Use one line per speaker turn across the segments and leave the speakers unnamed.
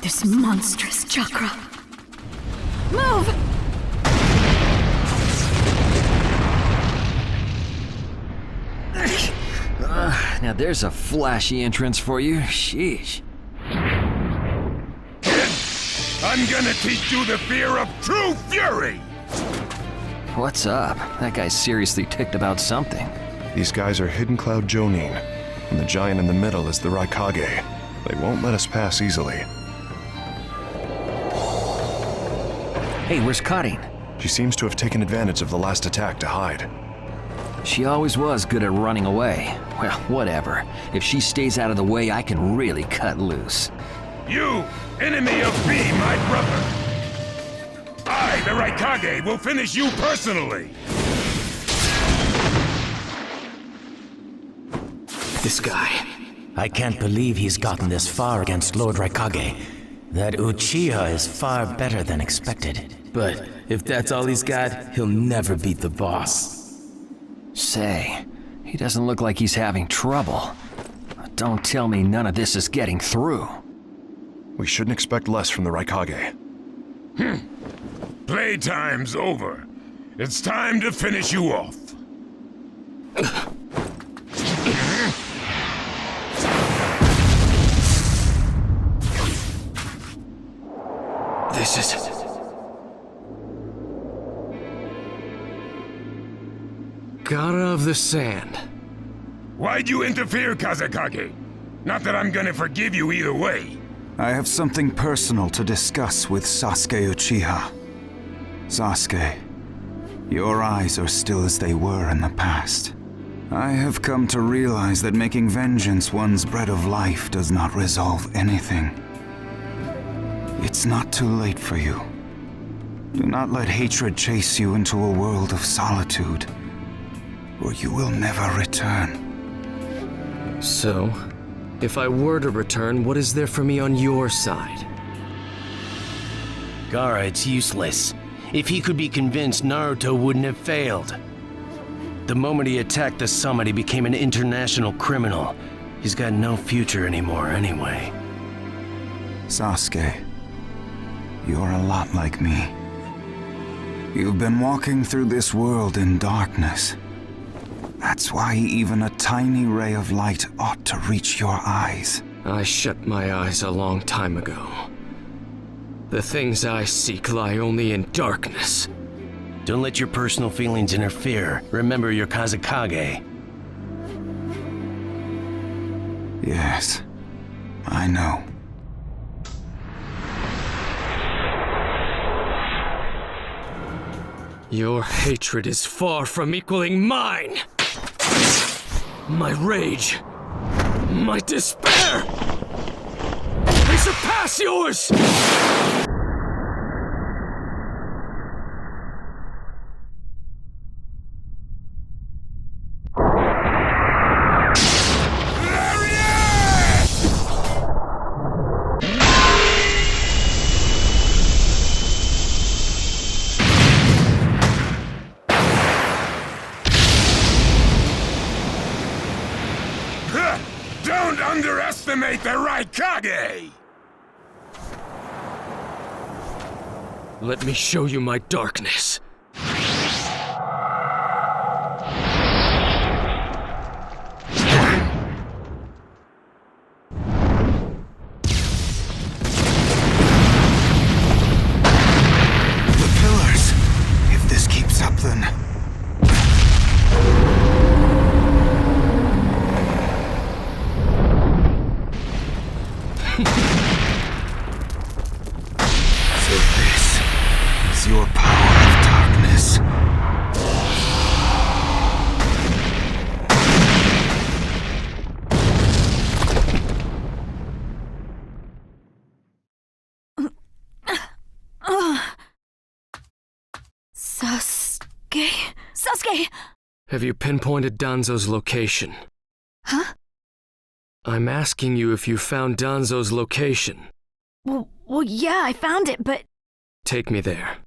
this monstrous chakra. Move!
Now there's a flashy entrance for you. Sheesh.
I'm gonna teach you the fear of true fury!
What's up? That guy's seriously ticked about something.
These guys are Hidden Cloud Jonin, and the giant in the middle is the Raikage. They won't let us pass easily.
Hey, where's Karin?
She seems to have taken advantage of the last attack to hide.
She always was good at running away. Well, whatever. If she stays out of the way, I can really cut loose.
You, enemy of me, my brother! I, the Raikage, will finish you personally!
This guy. I can't believe he's gotten this far against Lord Raikage. That Uchiha is far better than expected. But if that's all he's got, he'll never beat the boss.
Say, he doesn't look like he's having trouble. Don't tell me none of this is getting through.
We shouldn't expect less from the Raikage.
Playtime's over. It's time to finish you off.
This is... Gara of the Sand.
Why'd you interfere, Kazekage? Not that I'm gonna forgive you either way.
I have something personal to discuss with Sasuke Uchiha. Sasuke, your eyes are still as they were in the past. I have come to realize that making vengeance one's bread of life does not resolve anything. It's not too late for you. Do not let hatred chase you into a world of solitude, or you will never return.
So, if I were to return, what is there for me on your side?
Gaara, it's useless. If he could be convinced, Naruto wouldn't have failed. The moment he attacked the summit, he became an international criminal. He's got no future anymore anyway.
Sasuke, you're a lot like me. You've been walking through this world in darkness. That's why even a tiny ray of light ought to reach your eyes.
I shut my eyes a long time ago. The things I seek lie only in darkness.
Don't let your personal feelings interfere. Remember, you're Kazekage.
Yes, I know.
Your hatred is far from equaling mine! My rage, my despair, they surpass yours!
Don't underestimate the Raikage!
Let me show you my darkness.
The pillars. If this keeps up, then... So this is your power of darkness.
Sasuke? Sasuke!
Have you pinpointed Danzo's location?
Huh?
I'm asking you if you found Danzo's location.
Well, yeah, I found it, but...
Take me there.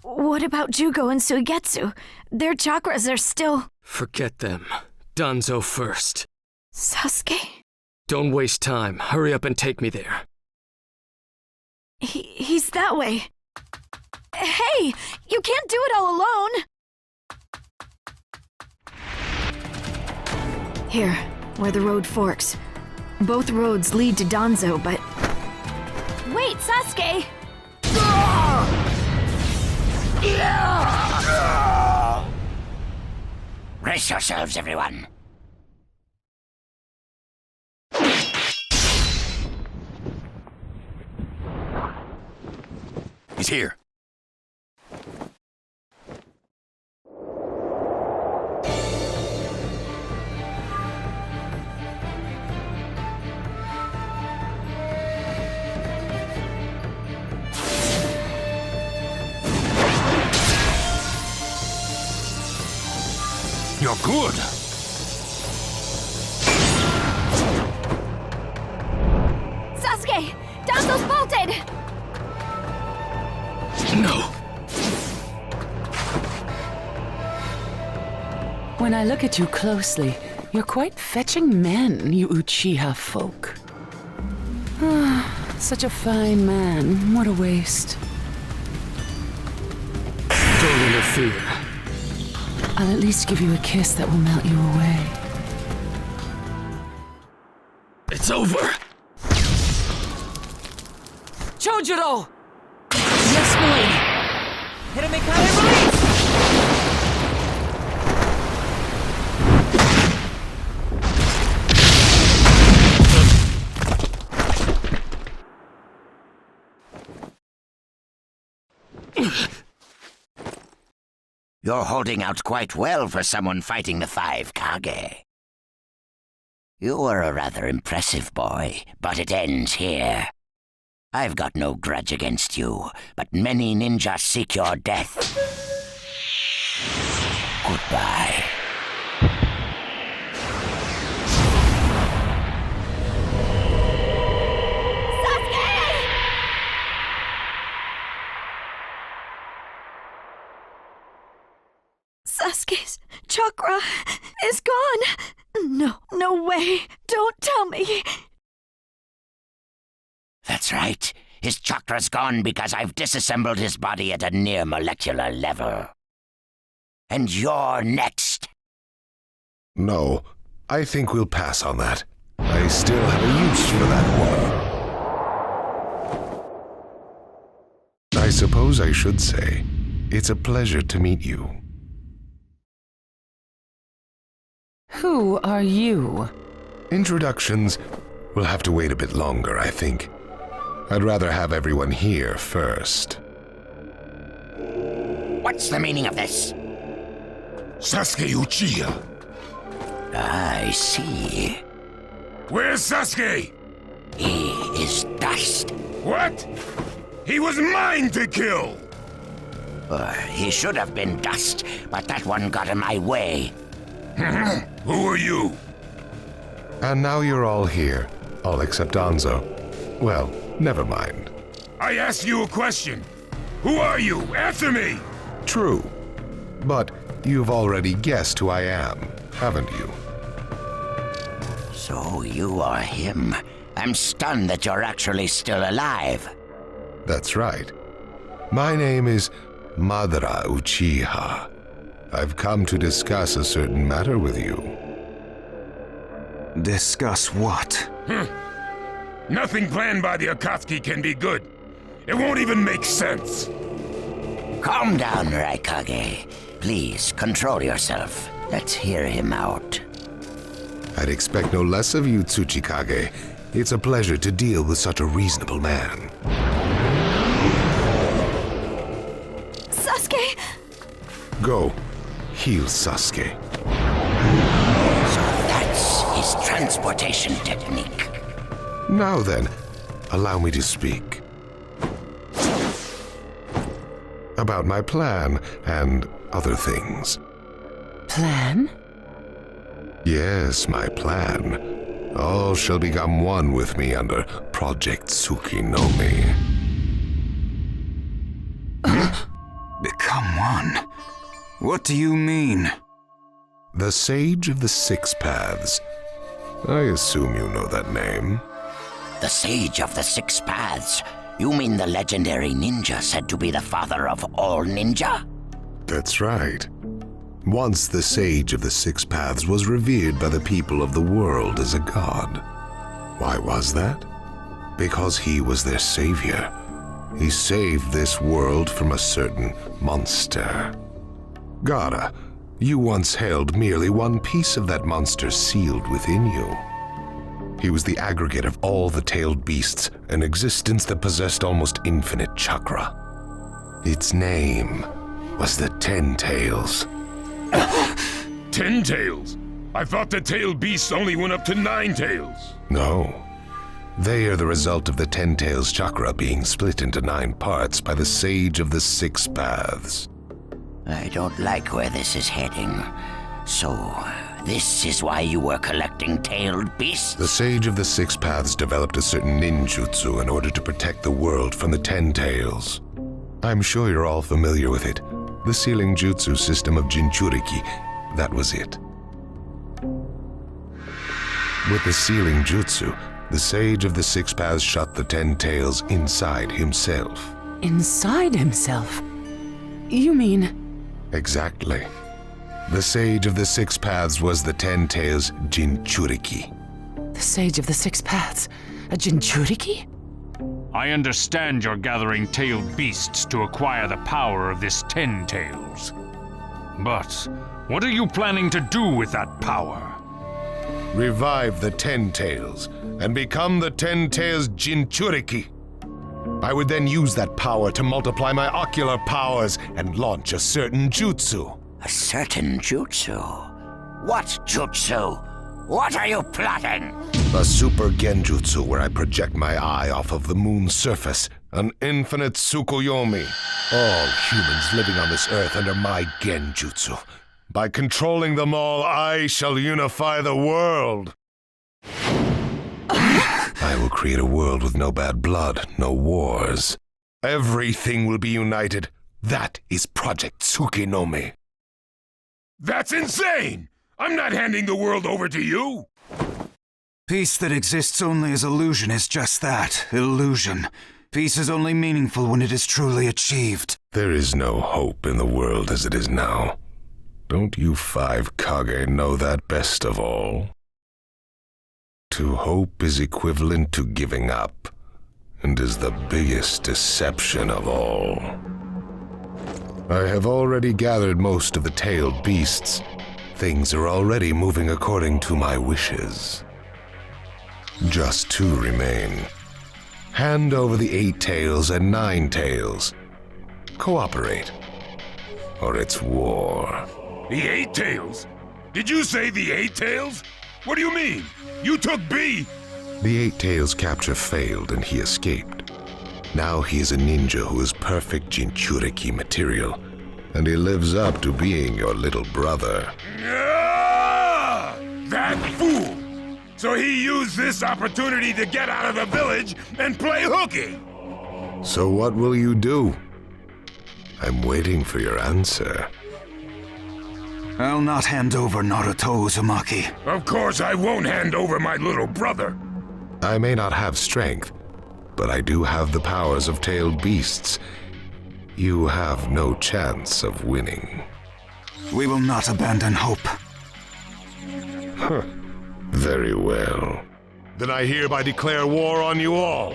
What about Jugo and Suigetsu? Their chakras are still...
Forget them. Danzo first.
Sasuke?
Don't waste time. Hurry up and take me there.
He's that way. Hey! You can't do it all alone! Here, where the road forks. Both roads lead to Danzo, but... Wait, Sasuke!
Brace yourselves, everyone.
He's here. You're good.
Sasuke! Danzo's bolted!
No!
When I look at you closely, you're quite fetching men, you Uchiha folk. Ah, such a fine man. What a waste.
Don't interfere.
I'll at least give you a kiss that will melt you away.
It's over!
Chojuro! Yes, milady! Hiramikaya, release!
You're holding out quite well for someone fighting the Five Kage. You were a rather impressive boy, but it ends here. I've got no grudge against you, but many ninjas seek your death. Goodbye.
Sasuke's chakra is gone. No way. Don't tell me.
That's right. His chakra's gone because I've disassembled his body at a near molecular level. And you're next.
No, I think we'll pass on that. I still have a use for that woman. I suppose I should say, it's a pleasure to meet you.
Who are you?
Introductions will have to wait a bit longer, I think. I'd rather have everyone here first.
What's the meaning of this?
Sasuke Uchiha.
I see.
Where's Sasuke?
He is dust.
What? He was mine to kill!
He should have been dust, but that one got in my way.
Who are you?
And now you're all here, all except Danzo. Well, never mind.
I asked you a question. Who are you? Answer me!
True. But you've already guessed who I am, haven't you?
So you are him. I'm stunned that you're actually still alive.
That's right. My name is Madara Uchiha. I've come to discuss a certain matter with you.
Discuss what?
Nothing planned by the Akatsuki can be good. It won't even make sense.
Calm down, Raikage. Please, control yourself. Let's hear him out.
I'd expect no less of you, Tsuchikage. It's a pleasure to deal with such a reasonable man.
Sasuke!
Go. Heal Sasuke.
So that's his transportation technique.
Now then, allow me to speak. About my plan and other things.
Plan?
Yes, my plan. All shall become one with me under Project Tsukinome.
Become one? What do you mean?
The Sage of the Six Paths. I assume you know that name.
The Sage of the Six Paths. You mean the legendary ninja said to be the father of all ninja?
That's right. Once the Sage of the Six Paths was revered by the people of the world as a god. Why was that? Because he was their savior. He saved this world from a certain monster. Gara, you once held merely one piece of that monster sealed within you. He was the aggregate of all the tailed beasts, an existence that possessed almost infinite chakra. Its name was the Ten Tails.
10 tails? I thought the tailed beasts only went up to 9 tails.
No. They are the result of the Ten Tails chakra being split into 9 parts by the Sage of the Six Paths.
I don't like where this is heading. So, this is why you were collecting tailed beasts?
The Sage of the Six Paths developed a certain ninjutsu in order to protect the world from the Ten Tails. I'm sure you're all familiar with it. The sealing jutsu system of Jinchuriki. That was it. With the sealing jutsu, the Sage of the Six Paths shut the Ten Tails inside himself.
Inside himself? You mean...
Exactly. The Sage of the Six Paths was the Ten Tails Jinchuriki.
The Sage of the Six Paths? A Jinchuriki?
I understand you're gathering tailed beasts to acquire the power of this Ten Tails. But what are you planning to do with that power?
Revive the Ten Tails and become the Ten Tails Jinchuriki. I would then use that power to multiply my ocular powers and launch a certain jutsu.
A certain jutsu? What jutsu? What are you plotting?
A super genjutsu where I project my eye off of the moon's surface. An infinite Tsukuyomi. All humans living on this earth under my genjutsu. By controlling them all, I shall unify the world. I will create a world with no bad blood, no wars. Everything will be united. That is Project Tsukinome.
That's insane! I'm not handing the world over to you!
Peace that exists only as illusion is just that, illusion. Peace is only meaningful when it is truly achieved.
There is no hope in the world as it is now. Don't you Five Kage know that best of all? To hope is equivalent to giving up, and is the biggest deception of all. I have already gathered most of the tailed beasts. Things are already moving according to my wishes. Just 2 remain. Hand over the 8 tails and 9 tails. Cooperate, or it's war.
The 8 tails? Did you say the 8 tails? What do you mean? You took B!
The 8 tails capture failed and he escaped. Now he is a ninja who is perfect Jinchuriki material, and he lives up to being your little brother.
Ah! That fool! So he used this opportunity to get out of the village and play hooky!
So what will you do? I'm waiting for your answer.
I'll not hand over Naruto Uzumaki.
Of course I won't hand over my little brother.
I may not have strength, but I do have the powers of tailed beasts. You have no chance of winning.
We will not abandon hope.
Huh. Very well. Then I hereby declare war on you all.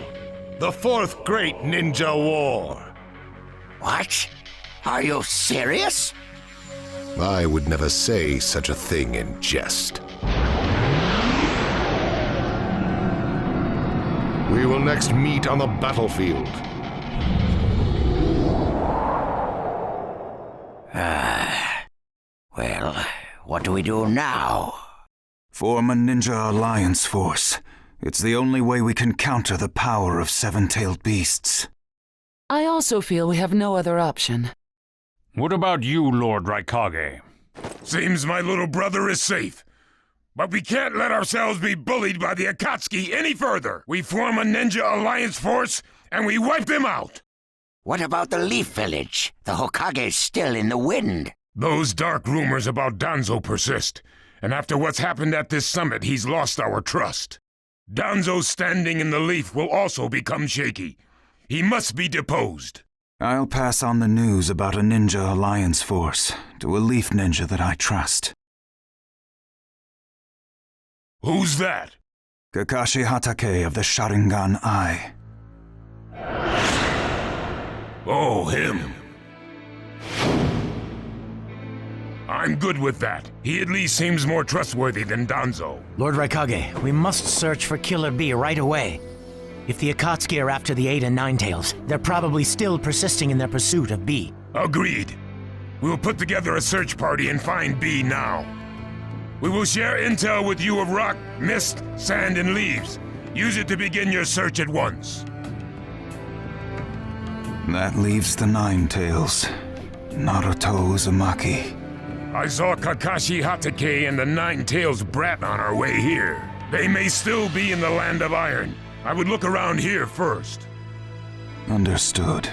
The 4th Great Ninja War.
What? Are you serious?
I would never say such a thing in jest. We will next meet on the battlefield.
Well, what do we do now?
Form a ninja alliance force. It's the only way we can counter the power of 7-tailed beasts.
I also feel we have no other option.
What about you, Lord Raikage?
Seems my little brother is safe. But we can't let ourselves be bullied by the Akatsuki any further. We form a ninja alliance force, and we wipe them out.
What about the Leaf Village? The Hokage's still in the wind.
Those dark rumors about Danzo persist, And after what's happened at this summit, he's lost our trust. Danzo's standing in the Leaf will also become shaky. He must be deposed.
I'll pass on the news about a ninja alliance force to a Leaf ninja that I trust.
Who's that?
Kakashi Hatake of the Sharingan Eye.
Oh, him. I'm good with that. He at least seems more trustworthy than Danzo.
Lord Raikage, we must search for Killer B right away. If the Akatsuki are after the 8 and 9 tails, they're probably still persisting in their pursuit of B.
Agreed. We'll put together a search party and find B now. We will share intel with you of rock, mist, sand, and leaves. Use it to begin your search at once.
That leaves the 9 tails. Naruto Uzumaki.
I saw Kakashi Hatake and the 9 tails brat on our way here. They may still be in the Land of Iron. I would look around here first.
Understood.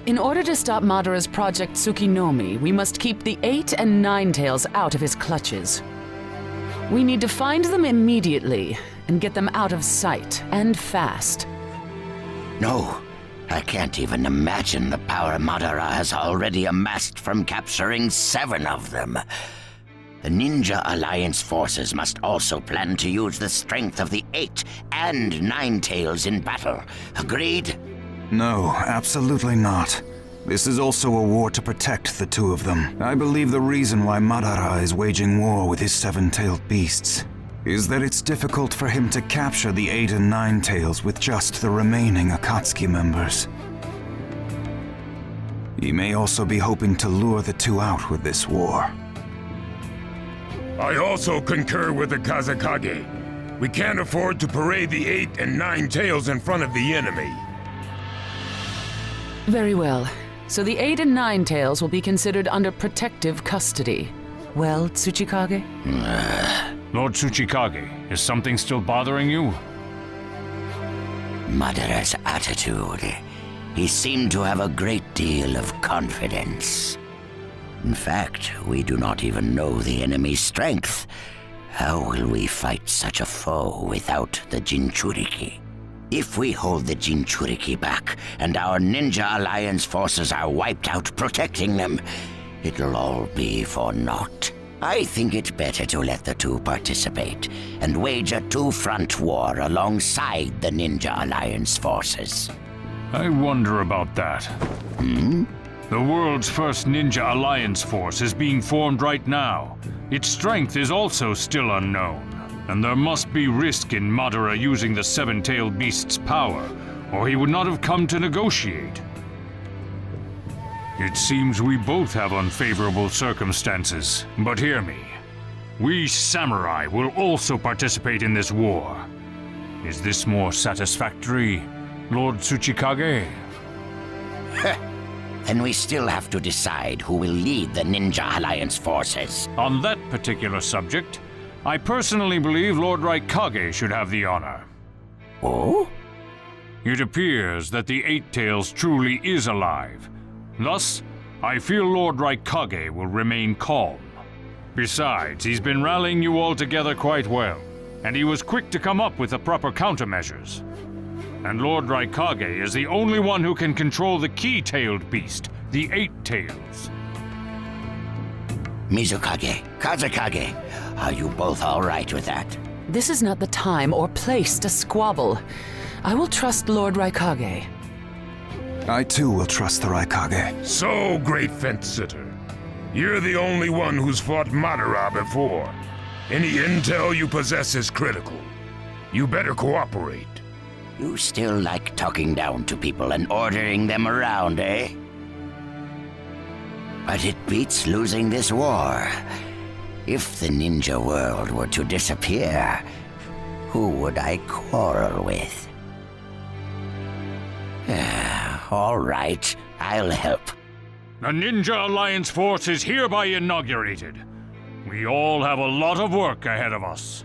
In order to stop Madara's Project Tsukinomi, we must keep the 8 and 9 tails out of his clutches. We need to find them immediately and get them out of sight, and fast.
No, I can't even imagine the power Madara has already amassed from capturing 7 of them. The Ninja Alliance forces must also plan to use the strength of the 8 and 9 tails in battle. Agreed?
No, absolutely not. This is also a war to protect the 2 of them. I believe the reason why Madara is waging war with his 7-tailed beasts is that it's difficult for him to capture the 8 and 9 tails with just the remaining Akatsuki members. He may also be hoping to lure the 2 out with this war.
I also concur with the Kazekage. We can't afford to parade the 8 and 9 tails in front of the enemy.
Very well. So the 8 and 9 tails will be considered under protective custody. Well, Tsuchikage?
Lord Tsuchikage, is something still bothering you?
Madara's attitude. He seemed to have a great deal of confidence. In fact, we do not even know the enemy's strength. How will we fight such a foe without the Jinchuriki? If we hold the Jinchuriki back, and our Ninja Alliance forces are wiped out protecting them, it'll all be for naught. I think it better to let the 2 participate, and wage a 2-front war alongside the Ninja Alliance forces.
I wonder about that.
Hmm?
The world's first Ninja Alliance force is being formed right now. Its strength is also still unknown, and there must be risk in Madara using the 7-tailed beast's power, or he would not have come to negotiate. It seems we both have unfavorable circumstances, but hear me. We samurai will also participate in this war. Is this more satisfactory, Lord Tsuchikage?
Then we still have to decide who will lead the Ninja Alliance forces.
On that particular subject, I personally believe Lord Raikage should have the honor.
Oh?
It appears that the 8 tails truly is alive. Thus, I feel Lord Raikage will remain calm. Besides, he's been rallying you all together quite well, and he was quick to come up with the proper countermeasures. And Lord Raikage is the only one who can control the key-tailed beast, the 8 tails.
Mizukage, Kazekage, are you both all right with that?
This is not the time or place to squabble. I will trust Lord Raikage.
I too will trust the Raikage.
So, great fence-sitter. You're the only one who's fought Madara before. Any intel you possess is critical. You better cooperate.
You still like talking down to people and ordering them around, eh? But it beats losing this war. If the ninja world were to disappear, who would I quarrel with? All right, I'll help.
The Ninja Alliance force is hereby inaugurated. We all have a lot of work ahead of us.